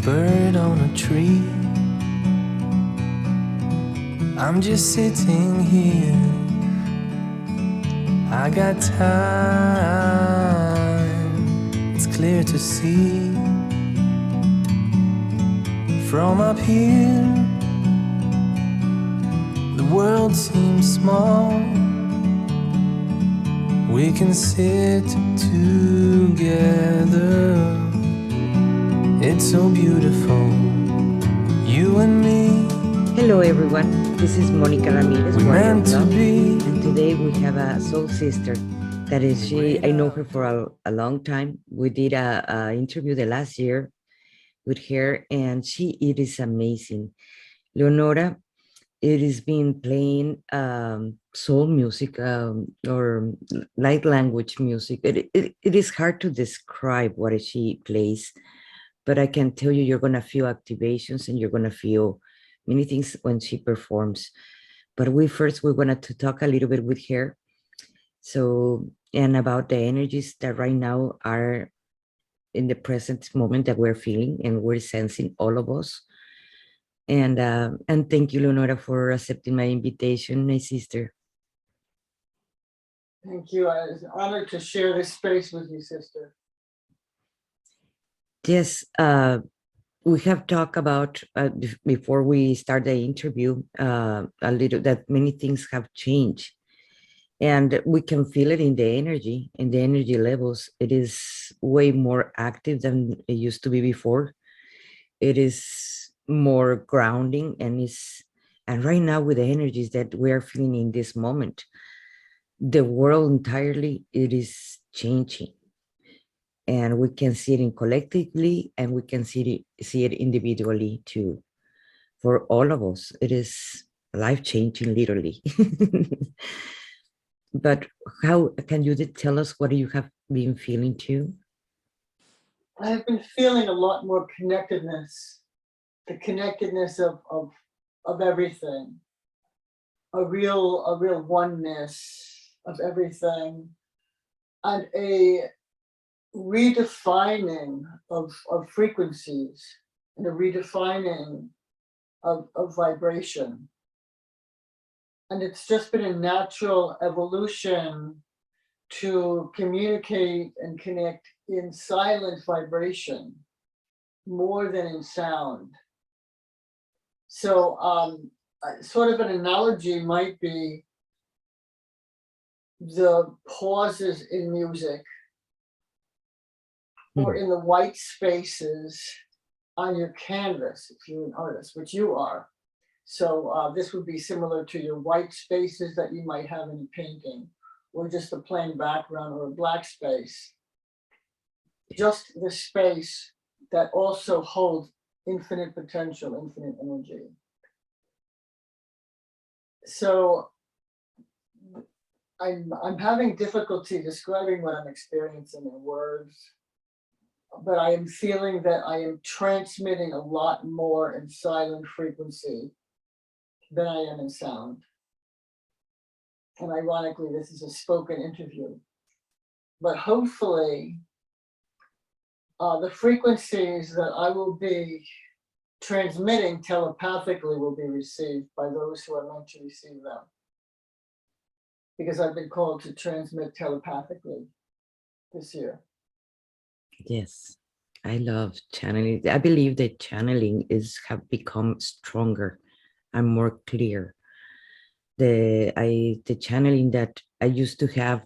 bird on a tree. I'm just sitting here. I got time, it's clear to see. From up here, the world seems small. We can sit together. It's so beautiful, you and me. Hello everyone, this is Monica Ramirez, We're meant to be. and today we have a soul sister. That is she. I know her for a long time. We did a interview the last year with her, and it is amazing. Leonora, it has been playing soul music or light language music. It is hard to describe what she plays, but I can tell you, you're gonna feel activations and you're gonna feel many things when she performs. But we're gonna talk a little bit with her. So, and about the energies that right now are in the present moment that we're feeling and we're sensing, all of us. And thank you, Leonora, for accepting my invitation, my sister. Thank you. It's an honor to share this space with you, sister. Yes, we have talked about before we start the interview a little that many things have changed, and we can feel it in the energy levels. It is way more active than it used to be before. It is more grounding, and right now with the energies that we are feeling in this moment, the world entirely, it is changing. And we can see it collectively, and we can see it individually too. For all of us, it is life-changing, literally. But how can you tell us what you have been feeling too? I have been feeling a lot more connectedness, the connectedness of everything, a real oneness of everything, and a redefining of frequencies and a redefining of vibration. And it's just been a natural evolution to communicate and connect in silent vibration more than in sound. So sort of an analogy might be the pauses in music or in the white spaces on your canvas, if you're an artist, which you are. So this would be similar to your white spaces that you might have in a painting, or just a plain background or a black space. Just the space that also holds infinite potential, infinite energy. So I'm having difficulty describing what I'm experiencing in words, but I am feeling that I am transmitting a lot more in silent frequency than I am in sound. And ironically, this is a spoken interview. But hopefully, the frequencies that I will be transmitting telepathically will be received by those who are meant to receive them. Because I've been called to transmit telepathically this year. Yes, I love channeling. I believe that channeling have become stronger and more clear. The channeling that I used to have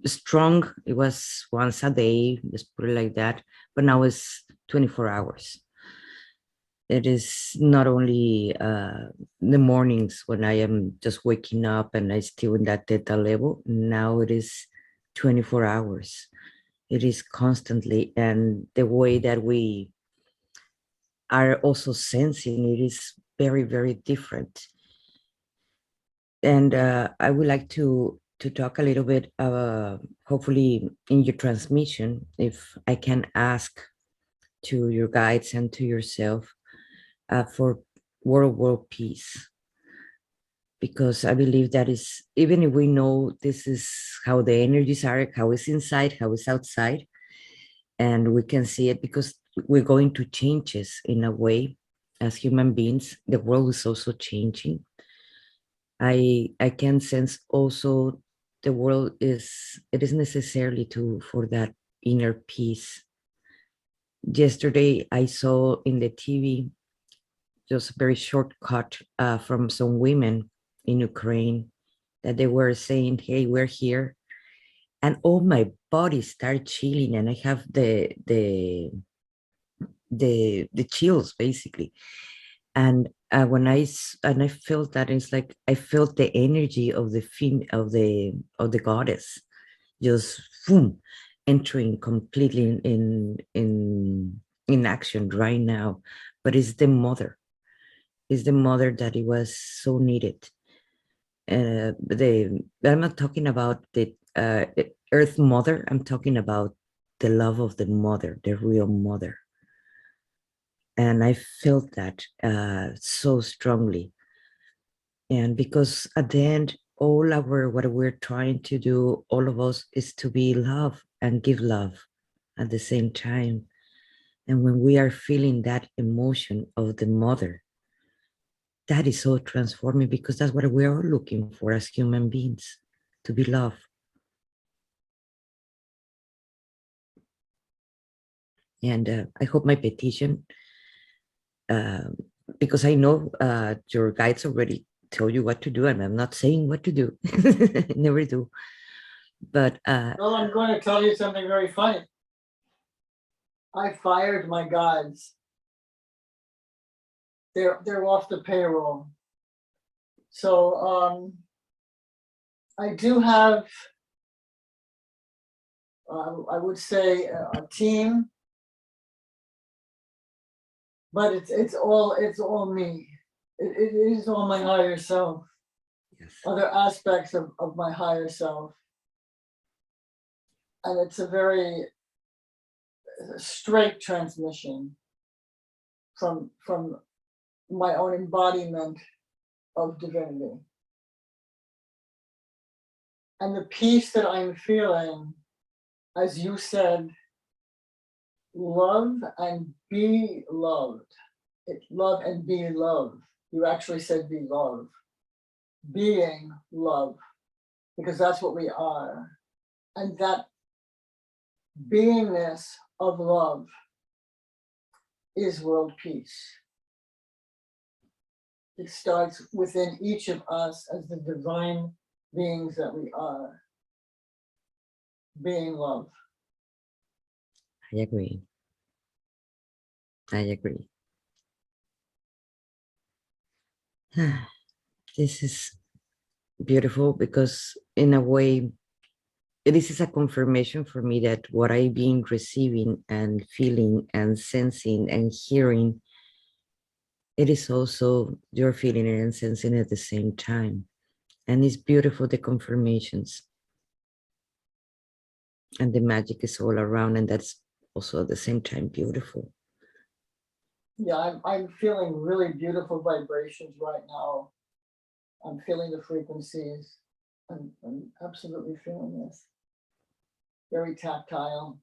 strong, it was once a day, let's put it like that, but now it's 24 hours. It is not only the mornings when I am just waking up and I still in that theta level. Now it is 24 hours. It is constantly, and the way that we are also sensing it is very, very different. And I would like to talk a little bit, hopefully in your transmission, if I can ask to your guides and to yourself for world peace. Because I believe that is, even if we know this is how the energies are, how it's inside, how it's outside, and we can see it, because we're going to changes in a way as human beings. The world is also changing. I can sense also the world is, it is necessarily to for that inner peace. Yesterday I saw in the TV just a very short cut from some women in Ukraine that they were saying, "Hey, we're here," and all my body started chilling, and I have the chills basically. And when and I felt that, it's like I felt the energy of the of the goddess just boom, entering completely in action right now. But it's the mother that it was so needed. I'm not talking about the earth mother. I'm talking about the love of the mother, the real mother. And I felt that so strongly. And because at the end, all our what we're trying to do, all of us, is to be love and give love at the same time. And when we are feeling that emotion of the mother, that is so transforming, because that's what we're all looking for as human beings, to be loved. And I hope my petition, because I know your guides already tell you what to do, and I'm not saying what to do, never do. But Well, I'm going to tell you something very funny. I fired my guides. They're off the payroll. So I do have, I would say, a team, but it's all me. It is all my higher self. yes, Other aspects of my higher self, and it's a very straight transmission from my own embodiment of divinity. And the peace that I'm feeling, as you said, love and be loved. Love and be love. You actually said be love. Being love, because that's what we are. And that beingness of love is world peace. It starts within each of us as the divine beings that we are. Being love. I agree. I agree. This is beautiful, because in a way, this is a confirmation for me that what I've been receiving and feeling and sensing and hearing, it is also you're feeling it and sensing it at the same time. And it's beautiful, the confirmations. And the magic is all around, and that's also at the same time beautiful. Yeah, I'm feeling really beautiful vibrations right now. I'm feeling the frequencies. I'm absolutely feeling this. Very tactile.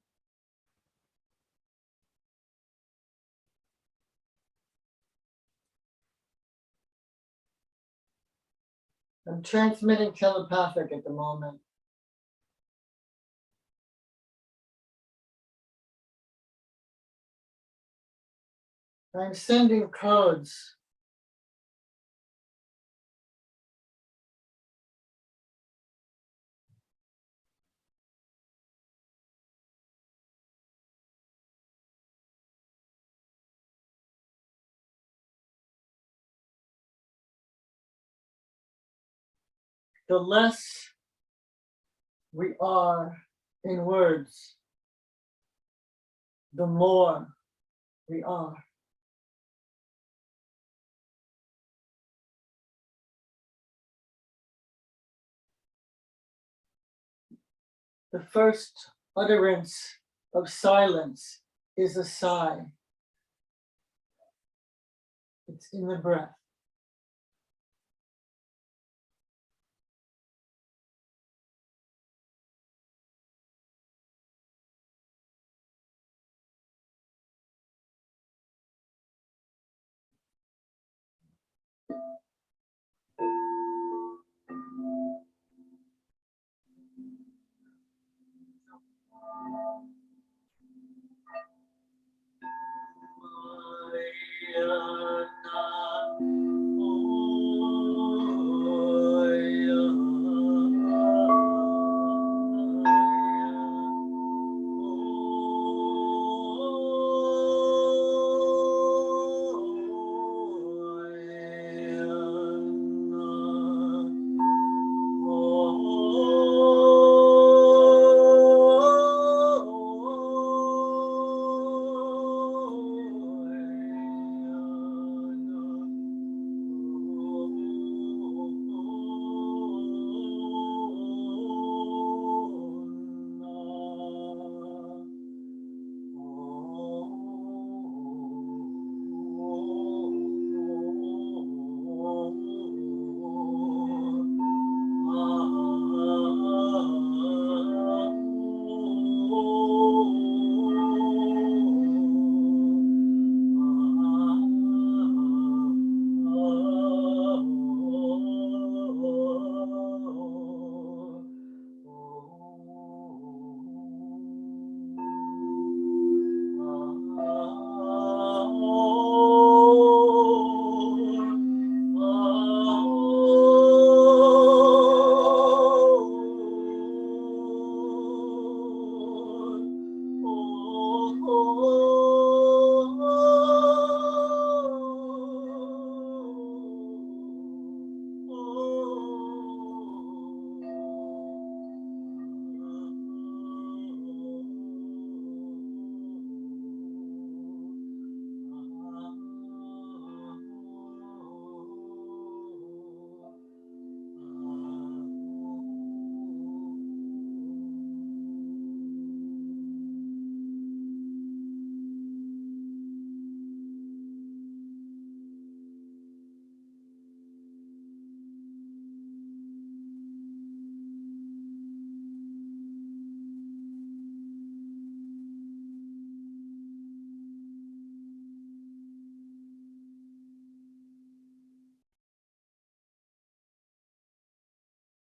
I'm transmitting telepathic at the moment. I'm sending codes. The less we are in words, the more we are. The first utterance of silence is a sigh. It's in the breath.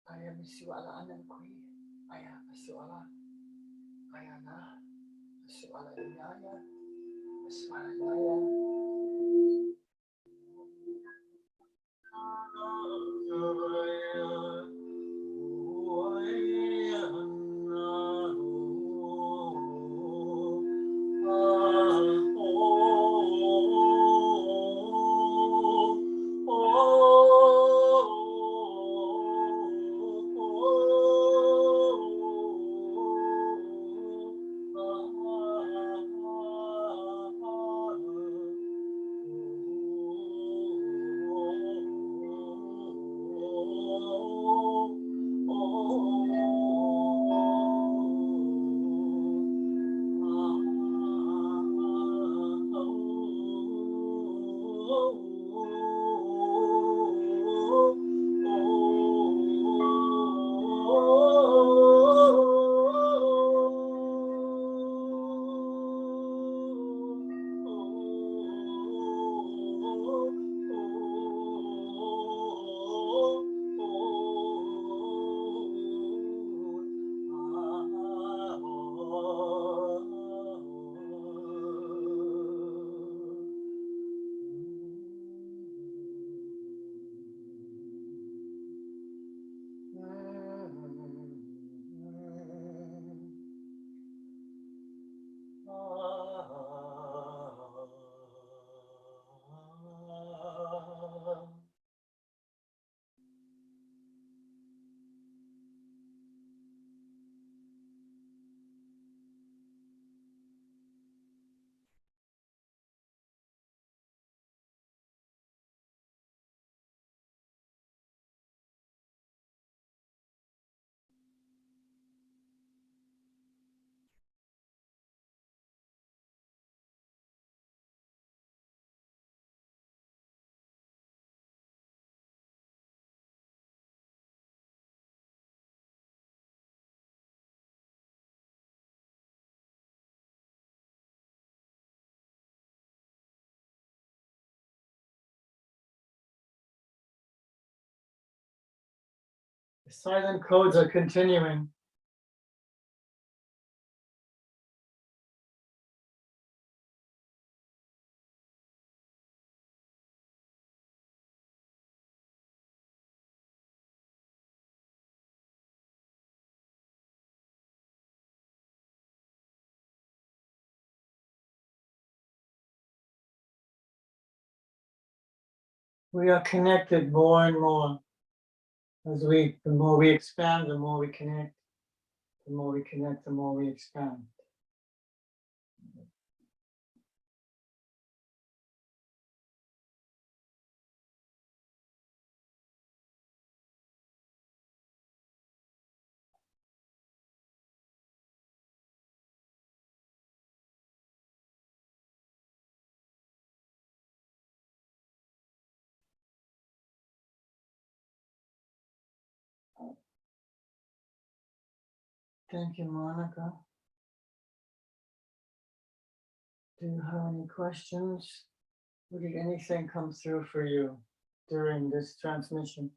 Aya misiwalaan ko aya masiwala aya na masiwala inaya masiwala inaya The silent codes are continuing. We are connected more and more. The more we expand, the more we connect. The more we connect, the more we expand. Thank you, Monica. Do you have any questions? Or did anything come through for you during this transmission?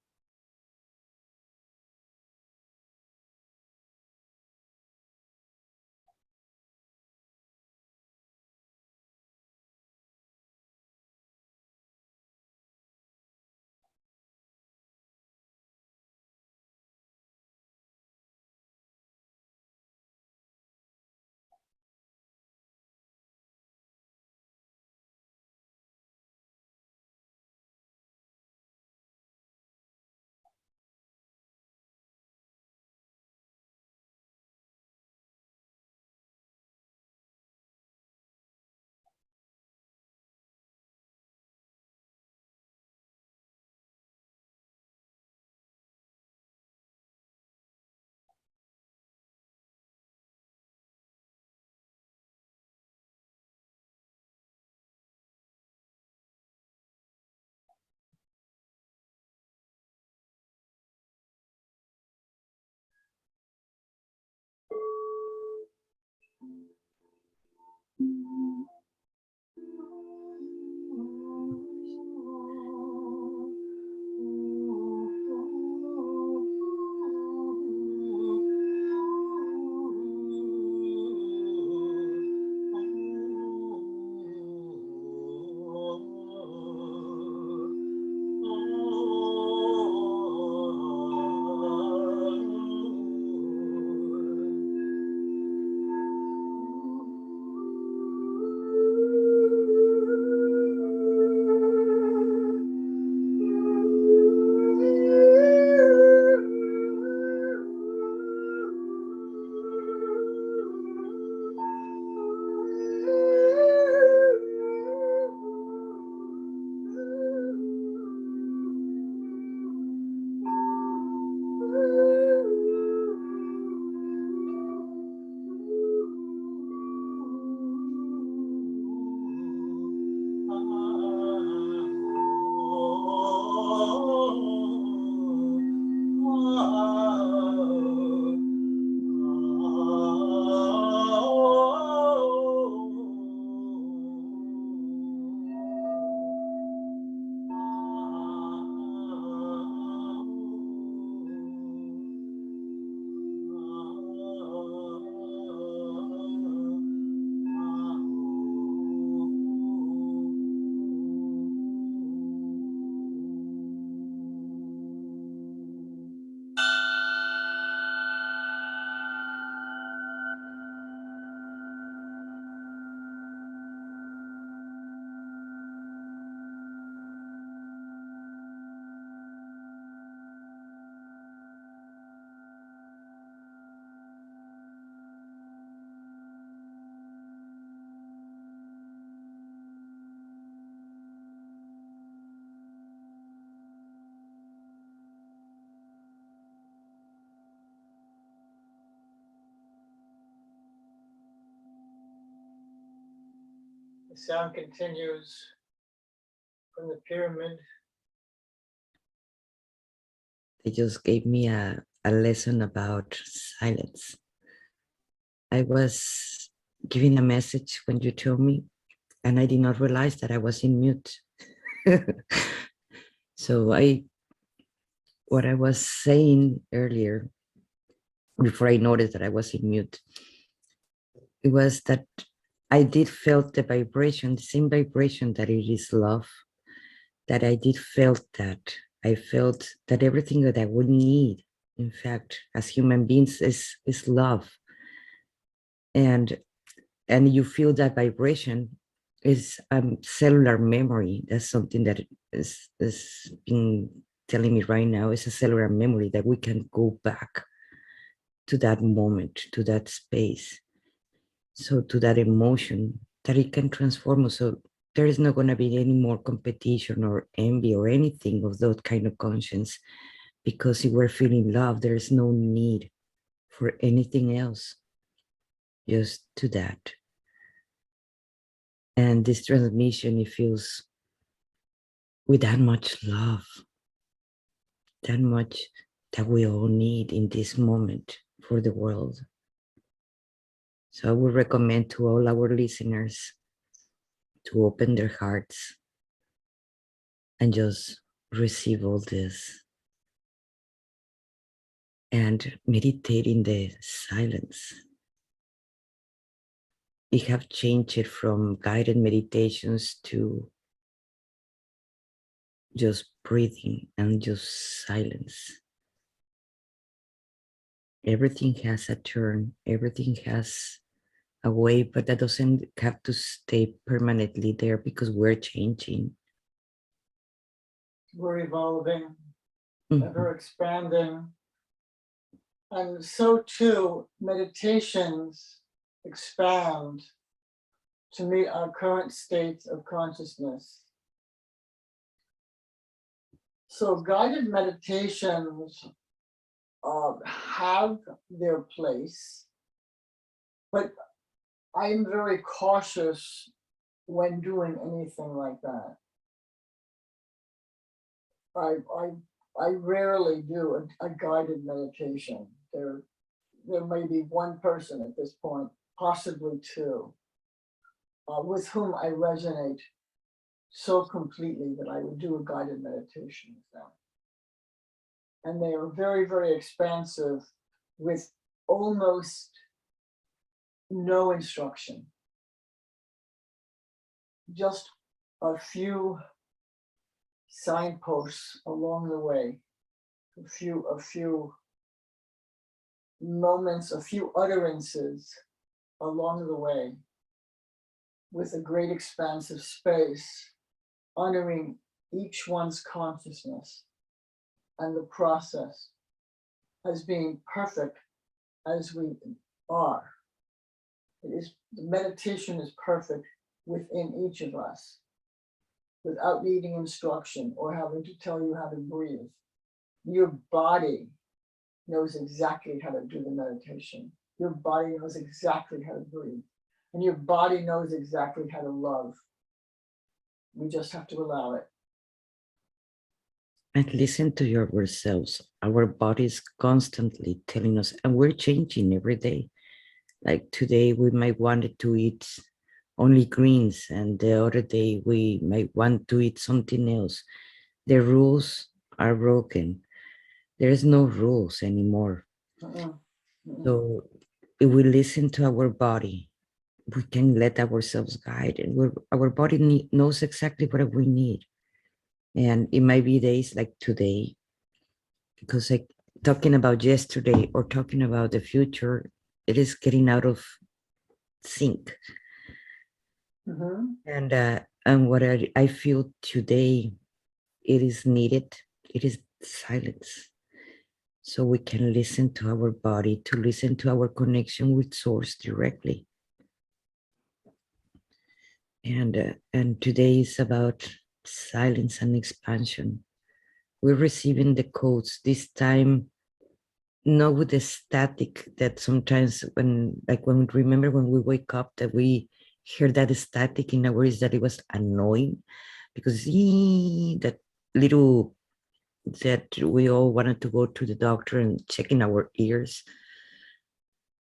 The sound continues from the pyramid. They just gave me a lesson about silence. I was giving a message when you told me, and I did not realize that I was in mute. So I what I was saying earlier, before I noticed that I was in mute, it was that I did felt the vibration, the same vibration that it is love, that I did felt that. I felt that everything that I would need, in fact, as human beings is love. And you feel that vibration is cellular memory. That's something that is being telling me right now. It's a cellular memory that we can go back to that moment, to that space, so to that emotion that it can transform us. So there is not going to be any more competition or envy or anything of that kind of conscience, because if we're feeling love, there is no need for anything else, just to that. And this transmission, it feels with that much love, that much that we all need in this moment for the world. So I would recommend to all our listeners to open their hearts and just receive all this and meditate in the silence. We have changed it from guided meditations to just breathing and just silence. Everything has a turn, everything has a way, but that doesn't have to stay permanently there, because we're changing. We're evolving, Mhm. ever expanding. And so too, meditations expand to meet our current state of consciousness. So guided meditations have their place, but I'm very cautious when doing anything like that. I rarely do a guided meditation. There may be one person at this point, possibly two, with whom I resonate so completely that I would do a guided meditation with them. And they are very, very expansive with almost no instruction. Just a few signposts along the way, a few moments, a few utterances along the way, with a great expansive space, honoring each one's consciousness and the process as being perfect as we are. The meditation is perfect within each of us, without needing instruction or having to tell you how to breathe. Your body knows exactly how to do the meditation. Your body knows exactly how to breathe. And your body knows exactly how to love. We just have to allow it. And listen to yourselves. Our body is constantly telling us, and we're changing every day. Like today, we might want to eat only greens, and the other day we might want to eat something else. The rules are broken. There's no rules anymore. So if we listen to our body, we can let ourselves guide, and our body knows exactly what we need. And it might be days like today, because like talking about yesterday or talking about the future, it is getting out of sync. And what I feel today, it is needed. It is silence, so we can listen to our body, to listen to our connection with source directly. And today is about silence and expansion. We're receiving the codes this time, not with the static that sometimes when we remember when we wake up that we hear that static in our ears, that it was annoying, because that little that we all wanted to go to the doctor and check in our ears,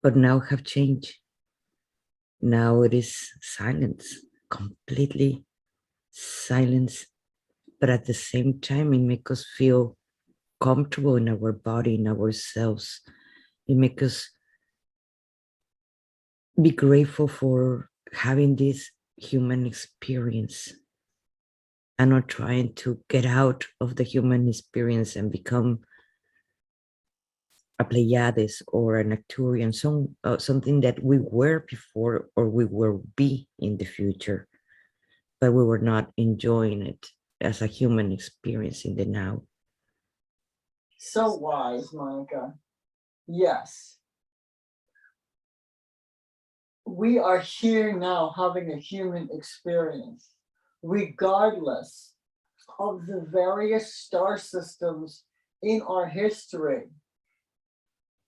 but now have changed. Now it is silence, completely silence, but at the same time it makes us feel comfortable in our body, in ourselves. It makes us be grateful for having this human experience and not trying to get out of the human experience and become a Pleiades or an Arcturian, something that we were before or we will be in the future, but we were not enjoying it as a human experience in the now. So wise, Monica. Yes. We are here now having a human experience, regardless of the various star systems in our history.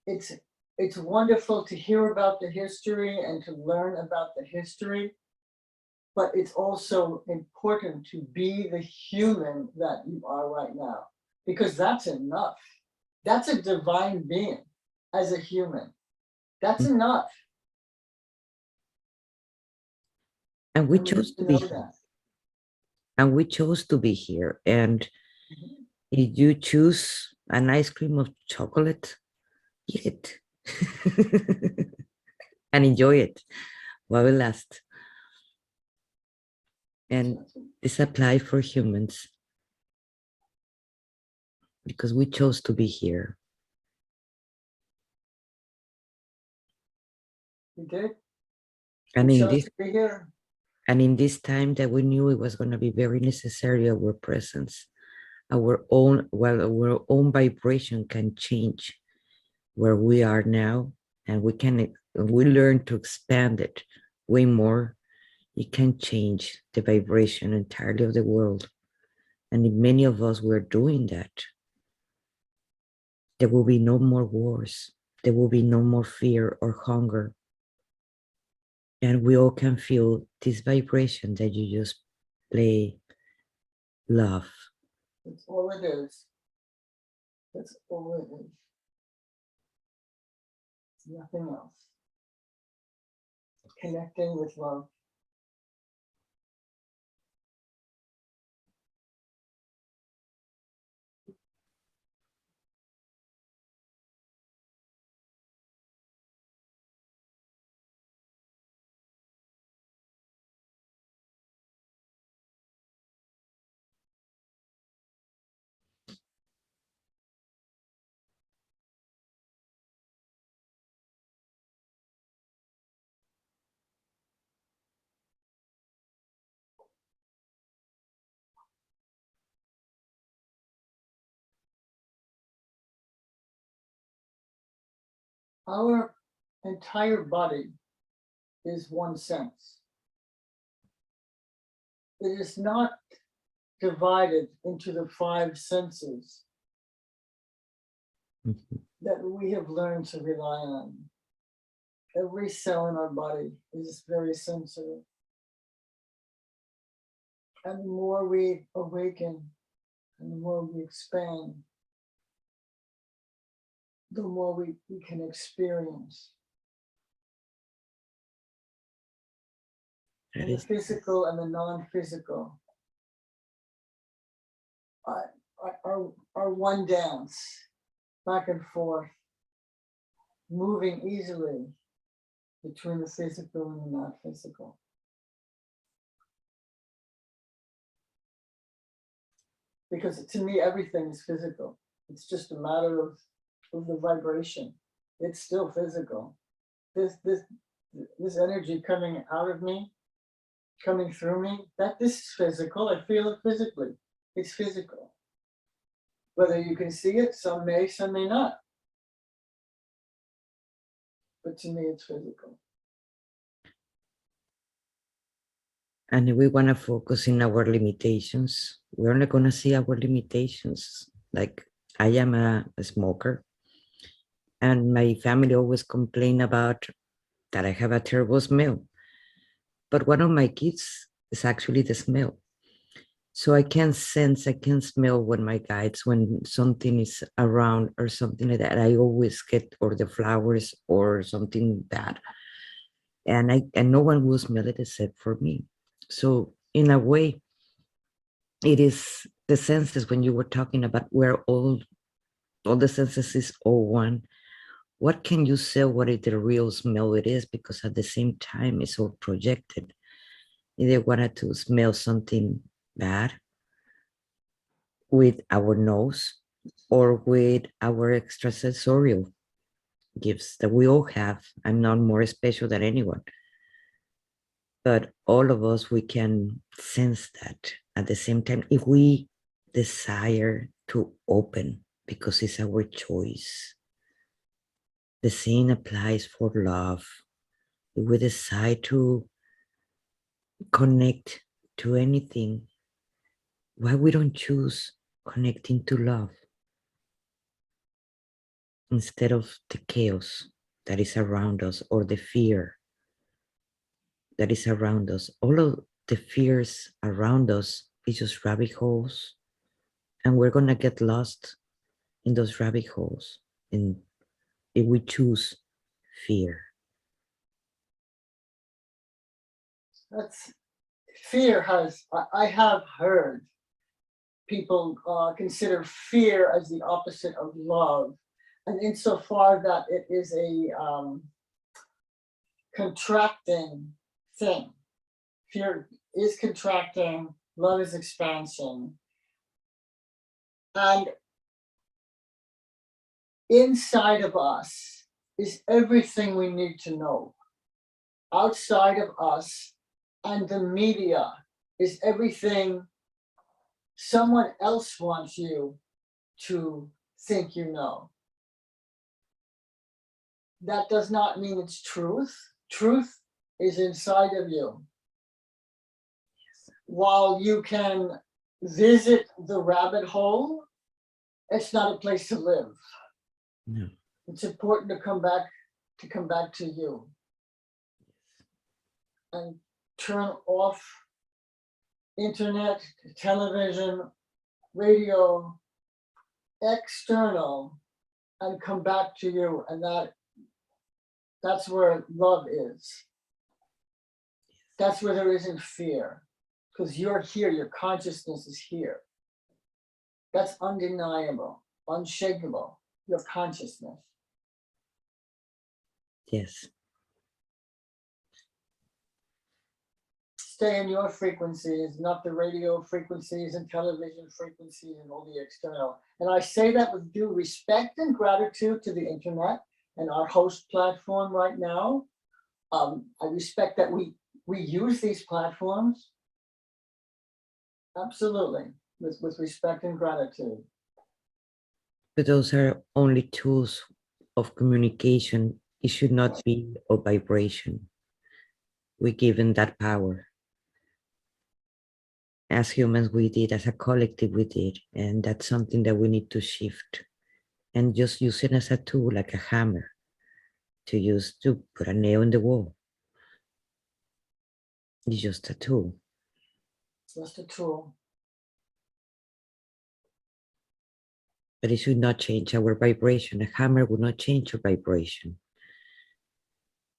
It's wonderful to hear about the history and to learn about the history, but it's also important to be the human that you are right now, because that's enough. That's a divine being as a human. That's enough. And we And we chose need to to be know here. that. And we chose to be here. And Mhm. if you choose an ice cream of chocolate, eat it and enjoy it while it lasts. And this applies for humans because we chose to be here. You did? And We in chose this to be here. and in this time that we knew it was going to be very necessary, our presence, our own vibration can change where we are now, and we learn to expand it way more. It can change the vibration entirely of the world. And if many of us were doing that, there will be no more wars. There will be no more fear or hunger. And we all can feel this vibration that you just play, love. That's all it is. That's all it is. Nothing else. Connecting with love. Our entire body is one sense. It is not divided into the five senses that we have learned to rely on. Every cell in our body is very sensitive. And the more we awaken and the more we expand, the more we can experience. And the physical and the non-physical are one dance, back and forth, moving easily between the physical and the non-physical. Because to me, everything is physical. It's just a matter of the vibration. It's still physical. This energy coming out of me, coming through me, this is physical. I feel it physically. It's physical. Whether you can see it, some may not. But to me, it's physical. And if we want to focus in our limitations, we're only going to see our limitations. Like, I am a smoker, and my family always complain about that I have a terrible smell. But one of my gifts is actually the smell. So I can sense, I can smell when my guides, when something is around or something like that. I always get, or the flowers or something bad. And no one will smell it except for me. So in a way, it is the senses when you were talking about we're all all the senses is all one. What can you say what is the real smell it is? Because at the same time, it's all projected. Either wanted to smell something bad with our nose or with our extrasensorial gifts that we all have. I'm not more special than anyone. But all of us, we can sense that at the same time if we desire to open, because it's our choice. The same applies for love. If we decide to connect to anything, why we don't choose connecting to love instead of the chaos that is around us or the fear that is around us? All of the fears around us is just rabbit holes, and we're gonna get lost in those rabbit holes and if we choose fear. That's fear has, I have heard people consider fear as the opposite of love. And insofar that it is a contracting thing. Fear is contracting, love is expansion. And inside of us is everything we need to know. Outside of us and the media is everything someone else wants you to think you know. That does not mean it's truth. Truth is inside of you. While you can visit the rabbit hole, it's not a place to live. No. It's important to come back to you and turn off internet, television, radio, external, and come back to you. And that's where love is. That's where there isn't fear, because you're here, your consciousness is here. That's undeniable, unshakable, your consciousness. Yes. Stay in your frequencies, not the radio frequencies and television frequencies and all the external. And I say that with due respect and gratitude to the internet and our host platform right now. I respect that we use these platforms. Absolutely, with respect and gratitude. But those are only tools of communication. It should not be a vibration. We're given that power. As humans, we did, as a collective, we did. And that's something that we need to shift. And just use it as a tool, like a hammer, to use to put a nail in the wall. It's just a tool. Just a tool. But it should not change our vibration. A hammer would not change your vibration.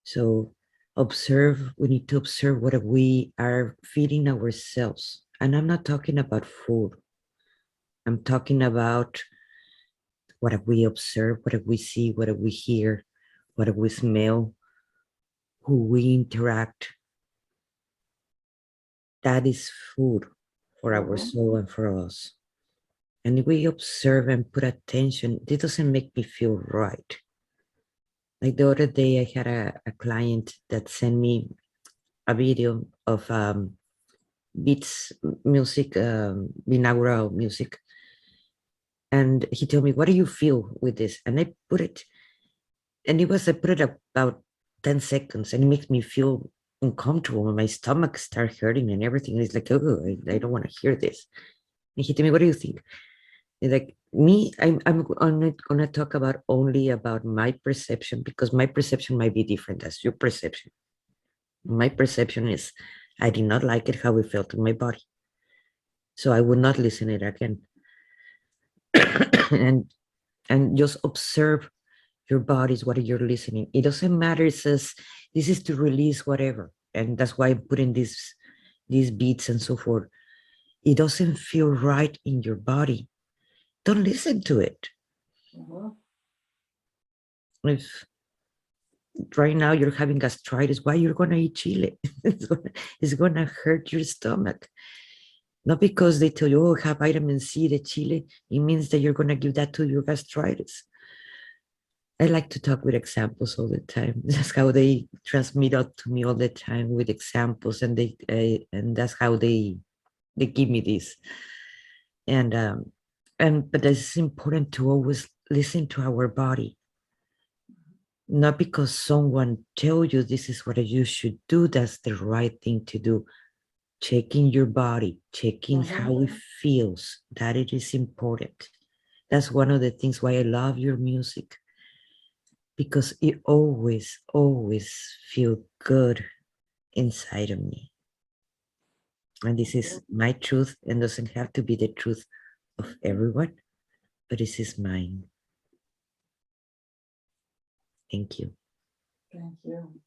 So observe, we need to observe what we are feeding ourselves. And I'm not talking about food. I'm talking about what we observe, what we see, what we hear, what we smell, who we interact. That is food for our soul and for us. And if we observe and put attention, it doesn't make me feel right. Like the other day, I had a client that sent me a video of beats music, binaural music. And he told me, what do you feel with this? And I put it, and I put it about 10 seconds, and it makes me feel uncomfortable. And my stomach starts hurting and everything. And it's like, oh, I don't want to hear this. And he told me, what do you think? And like me, I'm not gonna talk only about my perception, because my perception might be different as your perception. My perception is, I did not like it, how it felt in my body. So I would not listen to it again. and just observe your bodies, what you're listening. It doesn't matter, it says this is to release whatever. And that's why I'm putting these beats and so forth. It doesn't feel right in your body. Don't listen to it. Mhm. If right now you're having gastritis, why you're gonna eat chili? It's gonna hurt your stomach. Not because they tell you, oh, have vitamin C, the chili, it means that you're gonna give that to your gastritis. I like to talk with examples all the time. That's how they transmit out to me all the time with examples, and and that's how they give me this. And but it's important to always listen to our body, not because someone tell you this is what you should do. That's the right thing to do. Checking your body, checking how it feels. That it is important. That's one of the things why I love your music, because it always feel good inside of me. And this is my truth, and doesn't have to be the truth of everyone, but this is mine. Thank you. Thank you.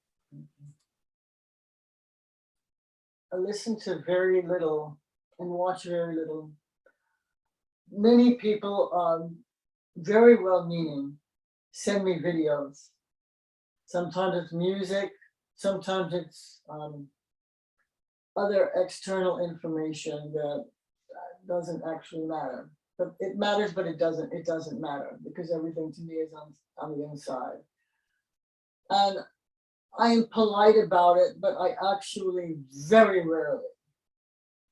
I listen to very little and watch very little. Many people, very well meaning, send me videos. Sometimes it's music, sometimes it's other external information that doesn't actually matter. But it matters, but it doesn't matter, because everything to me is on the inside. And I am polite about it, but I actually very rarely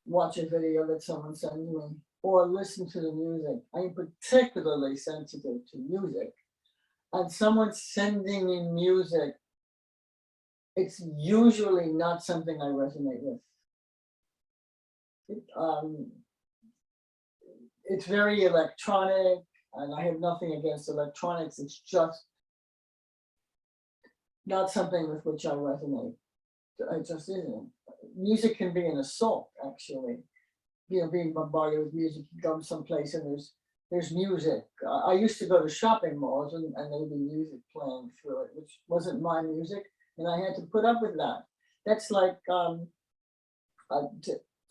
watch a video that someone sends me or listen to the music. I am particularly sensitive to music. And someone sending me music, it's usually not something I resonate with. It's very electronic, and I have nothing against electronics. It's just not something with which I resonate. It just isn't. Music can be an assault, actually. You know, being bombarded with music, you go someplace and there's music. I used to go to shopping malls and there'd be music playing through it, which wasn't my music, and I had to put up with that. That's like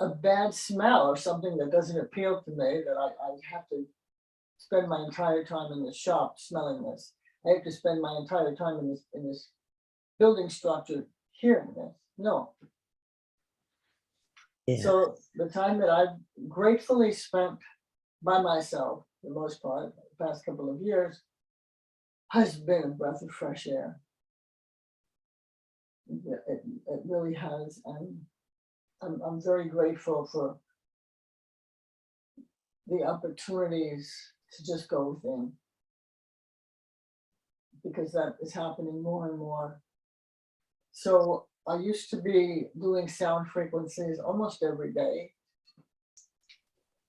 a bad smell or something that doesn't appeal to me, that I have to spend my entire time in the shop smelling this. I have to spend my entire time in this building structure hearing this. No. Yeah. So the time that I've gratefully spent by myself, for the most part, the past couple of years, has been a breath of fresh air. It really has, and I'm very grateful for the opportunities to just go within, because that is happening more and more. So I used to be doing sound frequencies almost every day,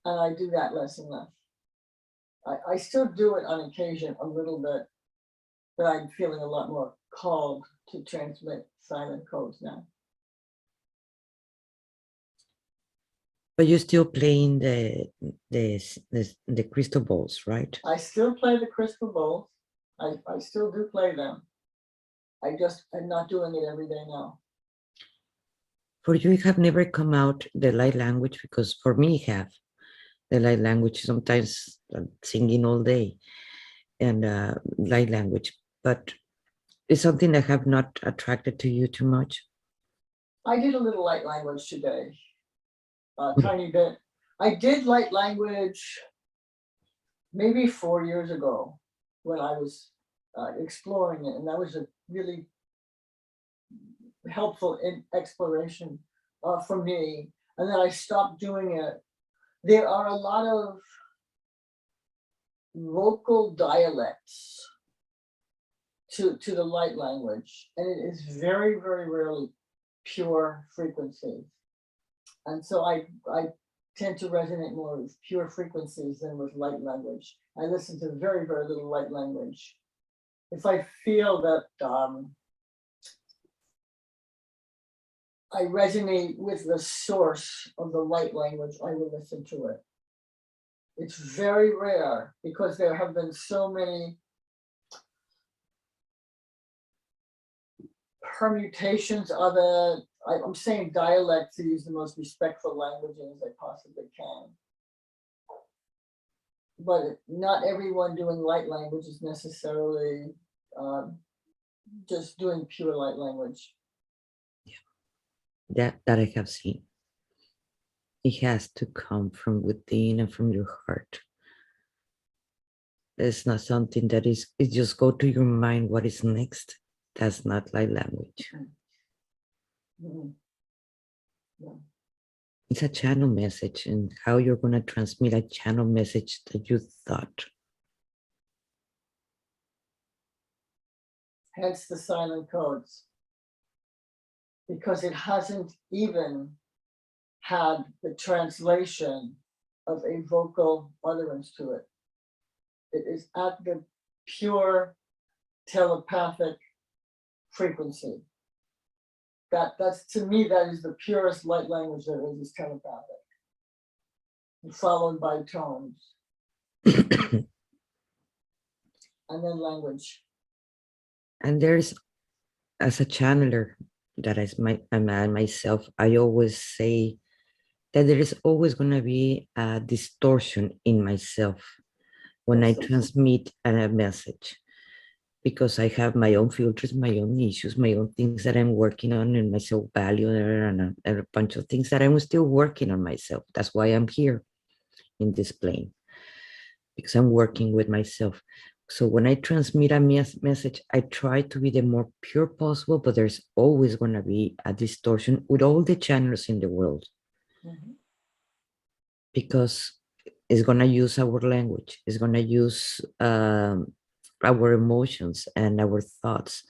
and I do that less and less. I still do it on occasion a little bit, but I'm feeling a lot more called to transmit silent codes now. But you're still playing the crystal balls, right? I still play the crystal bowls. I still do play them. I'm not doing it every day now. For you, it have never come out the light language, because for me, it have the light language. Sometimes I'm singing all day, and light language, but it's something that have not attracted to you too much. I did a little light language today, a tiny bit. I did light language maybe 4 years ago when I was exploring it, and that was a really helpful exploration for me. And then I stopped doing it. There are a lot of local dialects to the light language, and it is very, very rarely pure frequencies. And so I tend to resonate more with pure frequencies than with light language. I listen to very, very little light language. If I feel that I resonate with the source of the light language, I will listen to it. It's very rare, because there have been so many permutations of it. I'm saying dialect to use the most respectful language as I possibly can. but not everyone doing light language is necessarily just doing pure light language. That I have seen. It has to come from within and from your heart. It's not something that is, it just go to your mind what is next. That's not light language. Mhm. Yeah. It's a channel message, and how you're going to transmit a channel message that you thought. Hence the silent codes, because it hasn't even had the translation of a vocal utterance to it. It is at the pure telepathic frequency. That's, to me, that is the purest light language there is telepathic, followed by tones, and then language. And there's, as a channeler, that is myself, I always say that there is always going to be a distortion in myself when I transmit a message, because I have my own filters, my own issues, my own things that I'm working on, and my self-value, and a bunch of things that I'm still working on myself. That's why I'm here in this plane, because I'm working with myself. So when I transmit a message, I try to be the more pure possible, but there's always going to be a distortion with all the channels in the world. Mhm. Because it's going to use our language, it's going to use our emotions and our thoughts,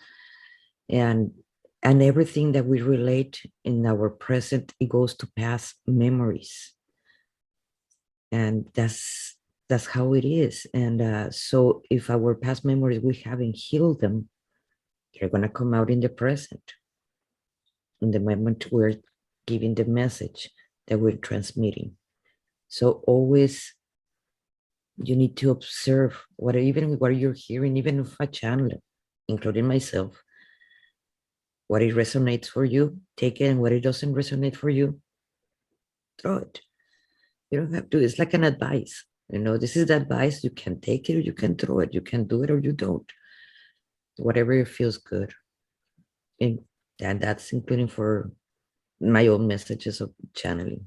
and everything that we relate in our present, it goes to past memories, and that's how it is. And so if our past memories, we haven't healed them, they're going to come out in the present, in the moment we're giving the message that we're transmitting. So always you need to observe even what you're hearing, even if a channel, including myself, what it resonates for you, take it, and what it doesn't resonate for you, throw it. You don't have to, it's like an advice. This is the advice, you can take it or you can throw it, you can do it or you don't. Whatever feels good. And that's including for my own messages of channeling.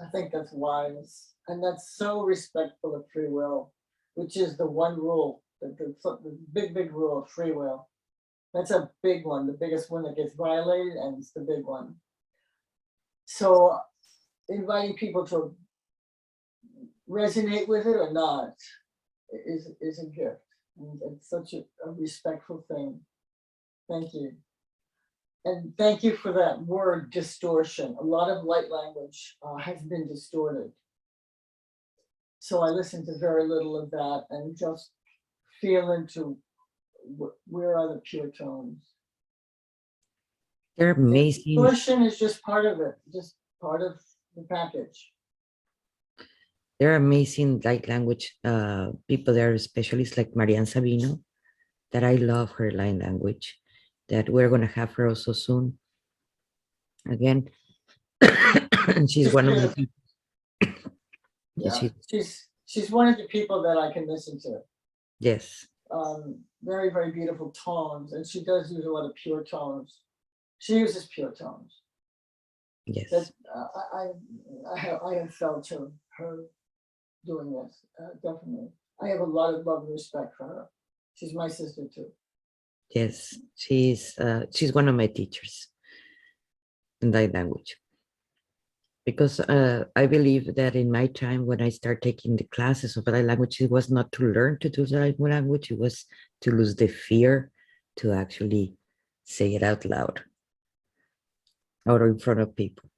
I think that's wise, and that's so respectful of free will, which is the one rule, the big rule of free will. That's a big one, the biggest one that gets violated, and it's the big one. So inviting people to resonate with it or not is a gift. And it's such a respectful thing. Thank you. And thank you for that word, distortion. A lot of light language has been distorted. So I listen to very little of that and just feel into where are the pure tones. They're amazing. Distortion is just part of it, just part of the package. There are amazing light language people. There are specialists like Marianne Sabino, that I love her light language, that we're going to have her also soon. Again, and she's one of the people. Yeah, she's one of the people that I can listen to. Yes. Very, very beautiful tones, and she does use a lot of pure tones. She uses pure tones. Yes. That I have felt her doing this, definitely. I have a lot of love and respect for her. She's my sister too. Yes, she's one of my teachers in light language. Because I believe that in my time, when I started taking the classes of light language, it was not to learn to do light language, it was to lose the fear to actually say it out loud or in front of people.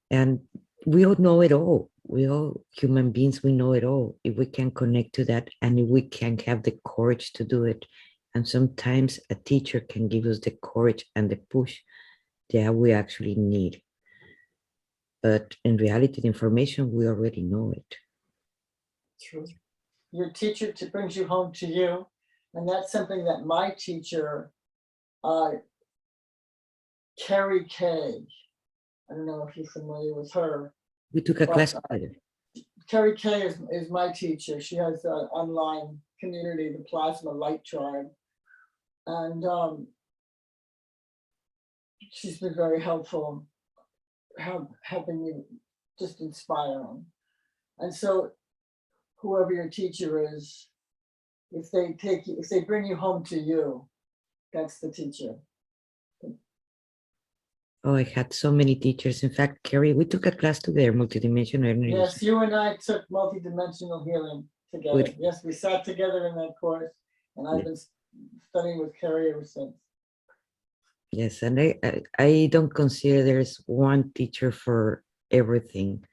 And we all know it all. We all, human beings, we know it all. If we can connect to that, and if we can have the courage to do it. And sometimes a teacher can give us the courage and the push that we actually need. But in reality, the information, we already know it. True. Your teacher brings you home to you. And that's something that my teacher, Carrie Kay, I don't know if you're familiar with her. We took a But, class together. Terry Kay is my teacher. She has an online community, the Plasma Light Tribe. And she's been very helpful, helping me, just inspiring. And so whoever your teacher is, if they bring you home to you, that's the teacher. Oh, I had so many teachers. In fact, Carrie, we took a class together, multidimensional energy. Yes, you and I took multidimensional healing together. With- Yes, we sat together in that course, and I've been studying with Carrie ever since. Yes, and I don't consider there's one teacher for everything.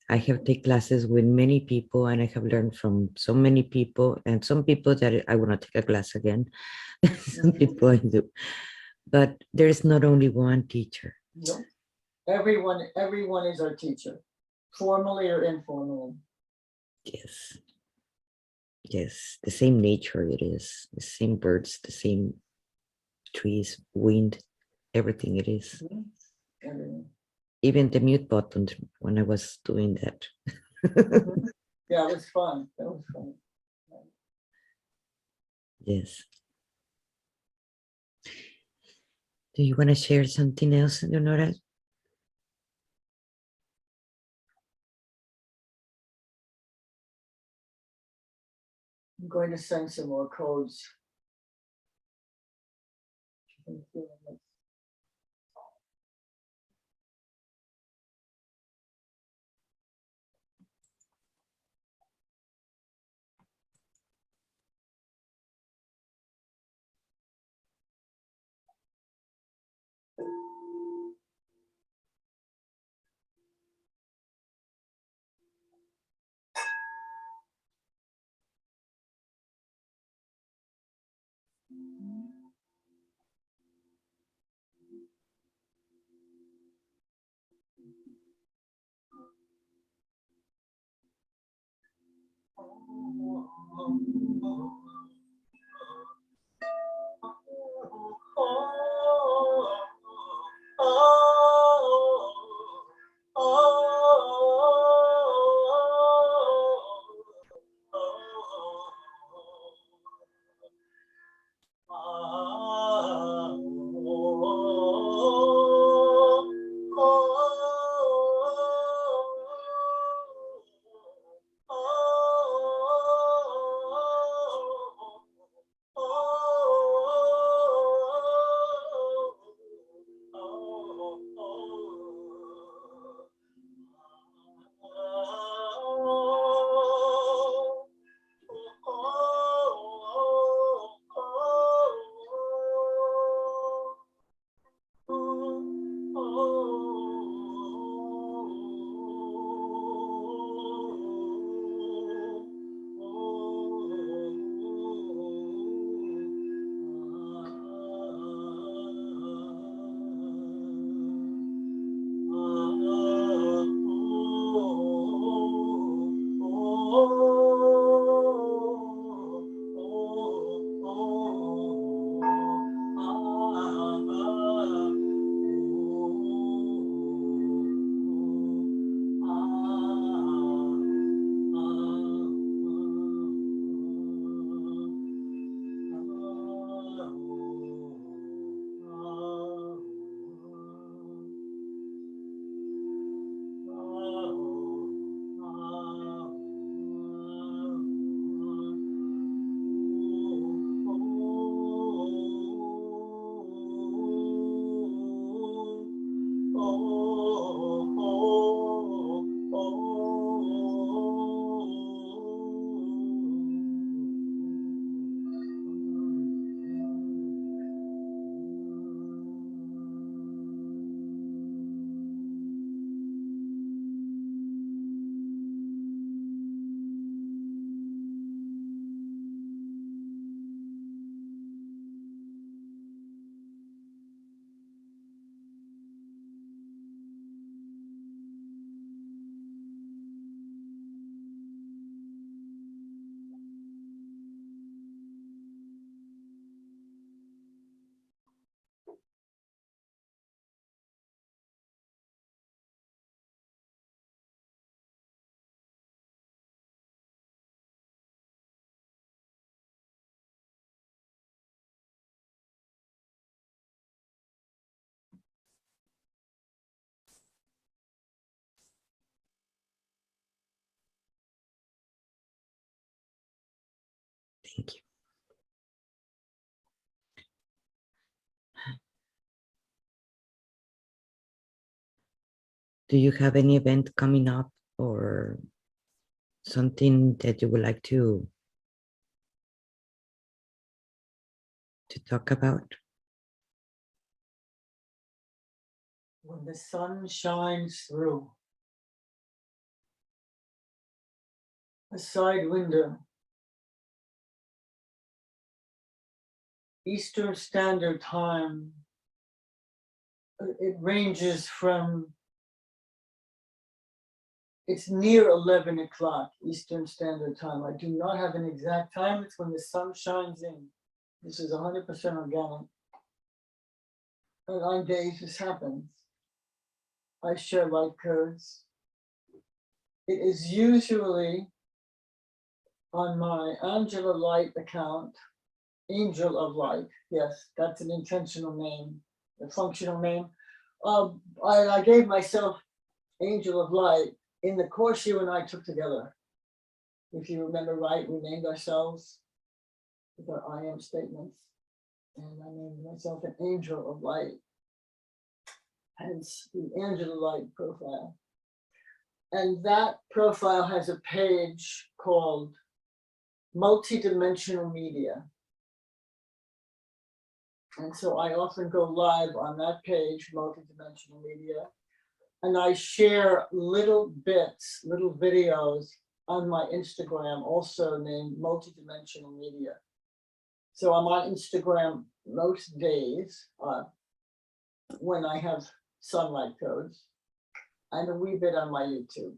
I have taken classes with many people, and I have learned from so many people, and some people that I want to take a class again. Some people I do, but there's not only one teacher. No. Everyone is our teacher, formally or informally. Yes, yes, the same nature it is, the same birds, the same trees, wind, everything it is. Everyone. Even the mute button when I was doing that. Yeah, it was fun. That was fun. Yes. Do you want to share something else, Lenora? I'm going to send some more codes. Thank you. Do you have any event coming up or something that you would like to talk about? When the sun shines through a side window, Eastern Standard Time, it ranges from, it's near 11 o'clock Eastern Standard Time. I do not have an exact time. It's when the sun shines in. This is 100% organic. And on days this happens, I share light codes. It is usually on my Angela Light account, Angel of Light. Yes, that's an intentional name, a functional name. I gave myself Angel of Light in the course you and I took together. If you remember right, we named ourselves with our I am statements. And I named myself an Angel of Light, hence the Angela Light profile. And that profile has a page called Multidimensional Media. And so I often go live on that page, Multidimensional Media, and I share little bits, little videos on my Instagram, also named Multidimensional Media. So I'm on Instagram most days when I have sunlight codes, and a wee bit on my YouTube.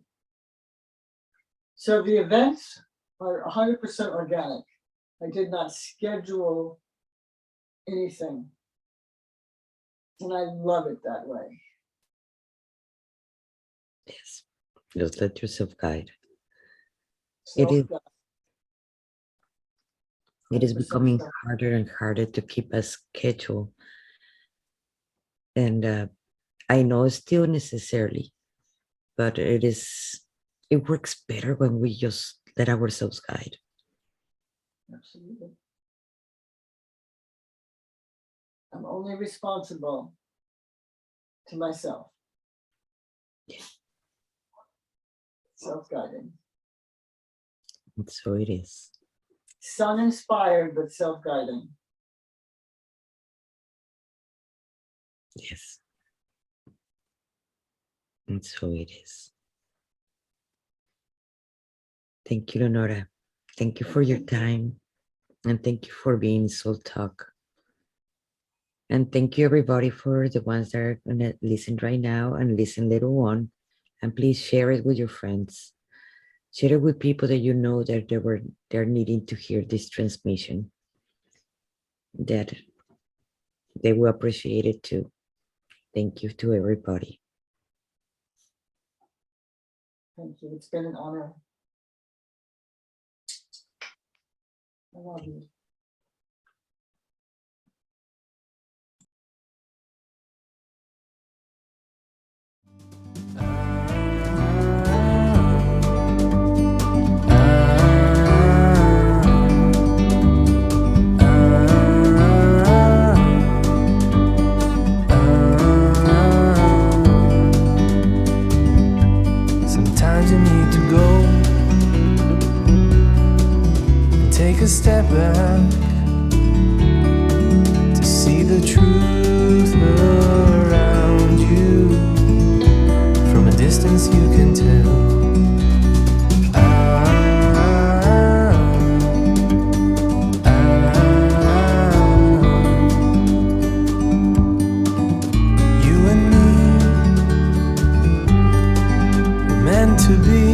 So the events are 100% organic. I did not schedule anything. And I love it that way. Yes. Just let yourself guide. It is becoming harder and harder to keep a schedule. And I know still necessarily, but it works better when we just let ourselves guide. Absolutely. I'm only responsible to myself. Yeah. Self-guiding. And so it is. Sun-inspired, but self-guiding. Yes. And so it is. Thank you, Lenora. Thank you for your time. And thank you for being Soul Talk. And thank you, everybody, for the ones that are going to listen right now and listen later on. And please share it with your friends. Share it with people that you know that they're needing to hear this transmission. That they will appreciate it too. Thank you to everybody. Thank you. It's been an honor. I love you. Sometimes you need to go and take a step back to see the truth around you. From a distance you can tell. You and me were meant to be.